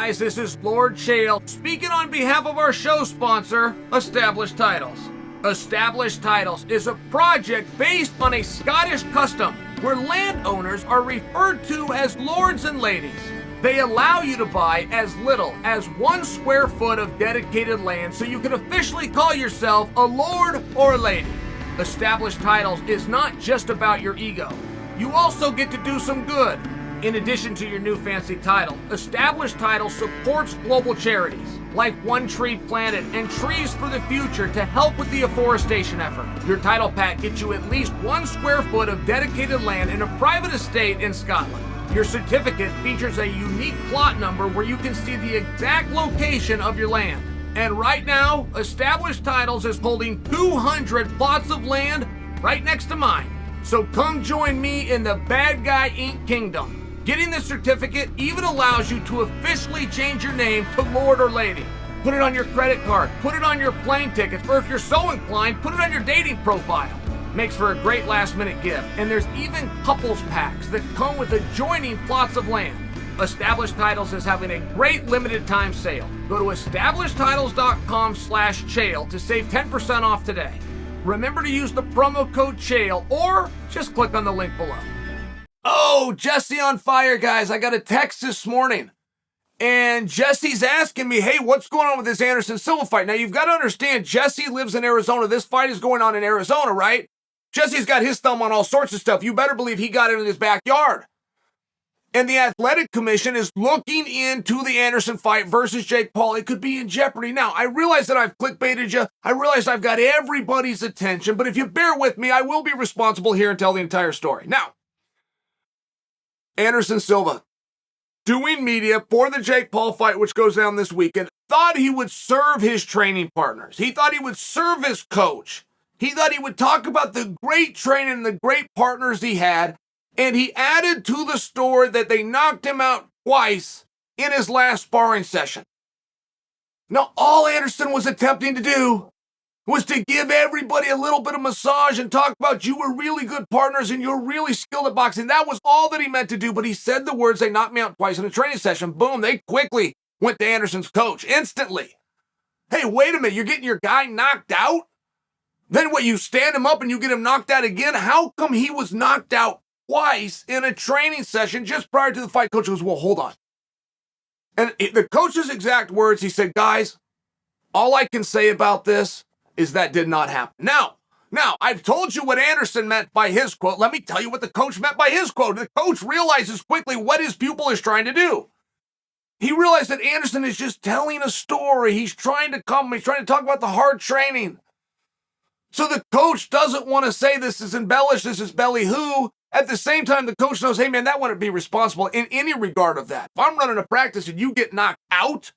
guys, this is Lord Chael speaking on behalf of our show sponsor, Established Titles. Established Titles is a project based on a Scottish custom where landowners are referred to as lords and ladies. They allow you to buy as little as 1 square foot of dedicated land so you can officially call yourself a lord or a lady. Established Titles is not just about your ego. You also get to do some good. In addition to your new fancy title, Established Titles supports global charities like One Tree Planet and Trees for the Future to help with the afforestation effort. Your title pack gets you at least 1 square foot of dedicated land in a private estate in Scotland. Your certificate features a unique plot number where you can see the exact location of your land. And right now, Established Titles is holding 200 plots of land right next to mine. So come join me in the Bad Guy Inc. Kingdom. Getting this certificate even allows you to officially change your name to Lord or Lady. Put it on your credit card, put it on your plane tickets, or if you're so inclined, put it on your dating profile. Makes for a great last-minute gift, and there's even couples packs that come with adjoining plots of land. Established Titles is having a great limited-time sale. Go to establishedtitles.com/Chael to save 10% off today. Remember to use the promo code Chael, or just click on the link below. Oh, Jesse on fire, guys. I got a text this morning, and Jesse's asking me, hey, what's going on with this Anderson Silva fight? Now, you've got to understand, Jesse lives in Arizona. This fight is going on in Arizona, right? Jesse's got his thumb on all sorts of stuff. You better believe he got it in his backyard. And the Athletic Commission is looking into the Anderson fight versus Jake Paul. It could be in jeopardy. Now, I realize that I've clickbaited you. I realize I've got everybody's attention, but if you bear with me, I will be responsible here and tell the entire story. Now, Anderson Silva, doing media for the Jake Paul fight, which goes down this weekend, thought he would serve his training partners. He thought he would serve his coach. He thought he would talk about the great training and the great partners he had, and he added to the story that they knocked him out twice in his last sparring session. Now, all Anderson was attempting to do was to give everybody a little bit of massage and talk about you were really good partners and you're really skilled at boxing. That was all that he meant to do, but he said the words, they knocked me out twice in a training session. Boom, they quickly went to Anderson's coach instantly. Hey, wait a minute, you're getting your guy knocked out? Then what, you stand him up and you get him knocked out again? How come he was knocked out twice in a training session just prior to the fight? Coach goes, well, hold on. And the coach's exact words, he said, guys, all I can say about this is that did not happen. Now, I've told you what Anderson meant by his quote. Let me tell you what the coach meant by his quote. The coach realizes quickly what his pupil is trying to do. He realized that Anderson is just telling a story. He's trying to talk about the hard training. So the coach doesn't want to say this is embellished, this is belly-hoo. At the same time, the coach knows, hey, man, that wouldn't be responsible in any regard of that. If I'm running a practice and you get knocked out,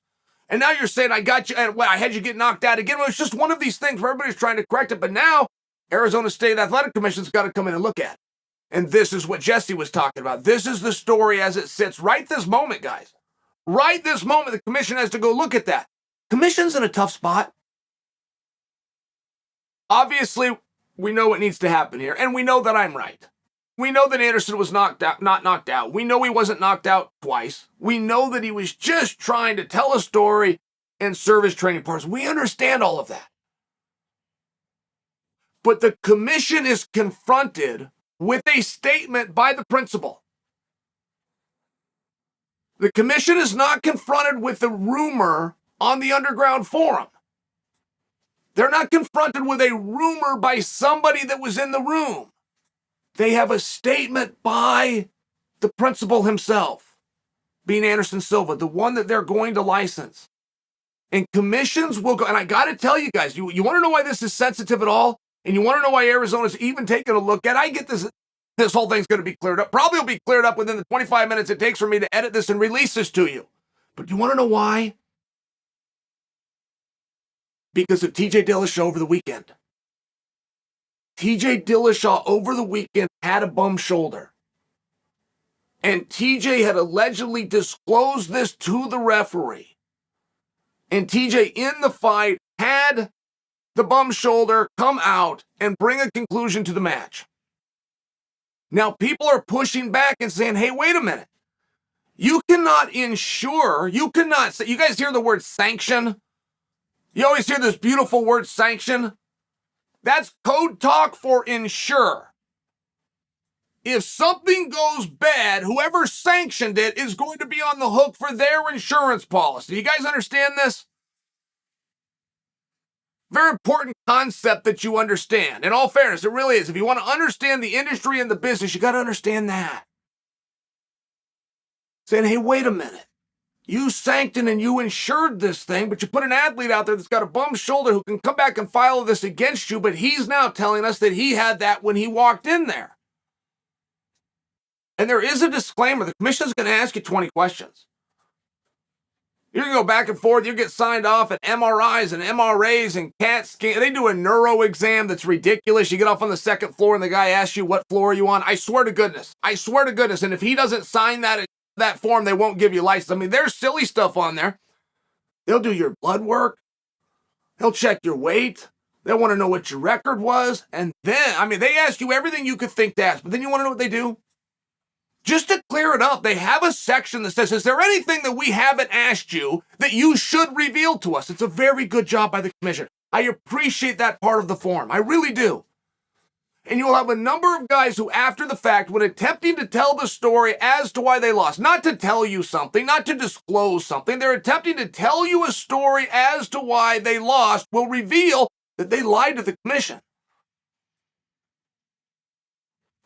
and now you're saying I got you, and I had you get knocked out again. Well, it's just one of these things where everybody's trying to correct it. But now, Arizona State Athletic Commission's got to come in and look at it. And this is what Jesse was talking about. This is the story as it sits right this moment, guys. Right this moment, the commission has to go look at that. Commission's in a tough spot. Obviously, we know what needs to happen here, and we know that I'm right. We know that Anderson was not knocked out. We know he wasn't knocked out twice. We know that he was just trying to tell a story and serve his training partners. We understand all of that. But the commission is confronted with a statement by the principal. The commission is not confronted with the rumor on the underground forum. They're not confronted with a rumor by somebody that was in the room. They have a statement by the principal himself, being Anderson Silva, the one that they're going to license. And commissions will go, and I got to tell you guys, you want to know why this is sensitive at all? And you want to know why Arizona's even taking a look at it? I get this whole thing's going to be cleared up. Probably will be cleared up within the 25 minutes it takes for me to edit this and release this to you. But you want to know why? Because of TJ Dillashaw over the weekend. TJ Dillashaw over the weekend had a bum shoulder. And TJ had allegedly disclosed this to the referee. And TJ in the fight had the bum shoulder come out and bring a conclusion to the match. Now people are pushing back and saying, hey, wait a minute. You cannot ensure, you cannot say, you guys hear the word sanction? You always hear this beautiful word sanction. That's code talk for ensure. If something goes bad, whoever sanctioned it is going to be on the hook for their insurance policy. You guys understand this? Very important concept that you understand. In all fairness, it really is. If you want to understand the industry and the business, you got to understand that. Saying, hey, wait a minute. You sanctioned and you insured this thing, but you put an athlete out there that's got a bum shoulder who can come back and file this against you, but he's now telling us that he had that when he walked in there. And there is a disclaimer. The commission's going to ask you 20 questions. You're going to go back and forth. You get signed off at MRIs and MRAs and CAT scan. They do a neuro exam that's ridiculous. You get off on the second floor and the guy asks you, what floor are you on? I swear to goodness. I swear to goodness. And if he doesn't sign that form, they won't give you license. I mean, there's silly stuff on there. They'll do your blood work. They'll check your weight. They want to know what your record was. And then, I mean, they ask you everything you could think to ask. But then you want to know what they do? Just to clear it up, they have a section that says, is there anything that we haven't asked you that you should reveal to us? It's a very good job by the commission. I appreciate that part of the form. I really do. And you'll have a number of guys who, after the fact, when attempting to tell the story as to why they lost, not to tell you something, not to disclose something, they're attempting to tell you a story as to why they lost, will reveal that they lied to the commission.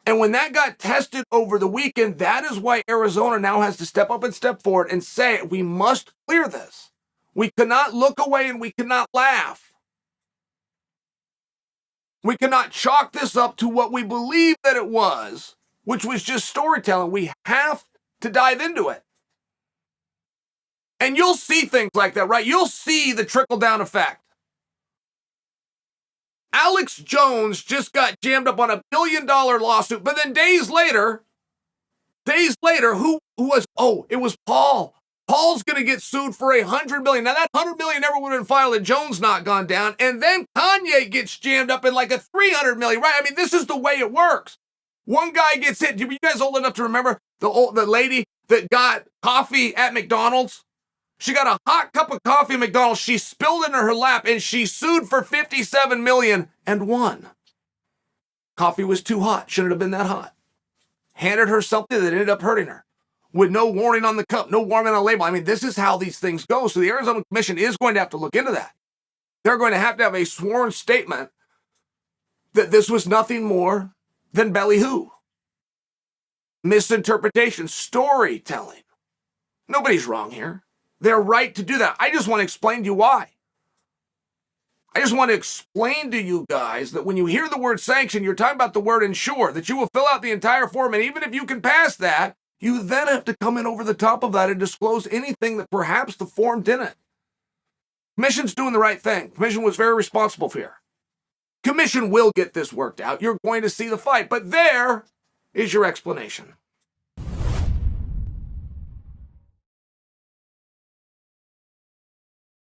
And when that got tested over the weekend, that is why Arizona now has to step up and step forward and say, we must clear this. We cannot look away and we cannot laugh. We cannot chalk this up to what we believe that it was, which was just storytelling. We have to dive into it. And you'll see things like that, right? You'll see the trickle-down effect. Alex Jones just got jammed up on $1 billion lawsuit, but then days later, who was, it was Paul. Paul's going to get sued for $100 million. Now that $100 million never would have been filed had Jones not gone down. And then Kanye gets jammed up in like a $300 million, right? I mean, this is the way it works. One guy gets hit. You guys old enough to remember the lady that got coffee at McDonald's? She got a hot cup of coffee at McDonald's. She spilled it in her lap and she sued for $57 million and won. Coffee was too hot. Shouldn't have been that hot. Handed her something that ended up hurting her with no warning on the cup, no warning on the label. I mean, this is how these things go. So the Arizona Commission is going to have to look into that. They're going to have a sworn statement that this was nothing more than ballyhoo. Misinterpretation, storytelling. Nobody's wrong here. They're right to do that. I just want to explain to you why. I just want to explain to you guys that when you hear the word sanction, you're talking about the word ensure, that you will fill out the entire form. And even if you can pass that, you then have to come in over the top of that and disclose anything that perhaps the form didn't. Commission's doing the right thing. Commission was very responsible here. Commission will get this worked out. You're going to see the fight. But there is your explanation.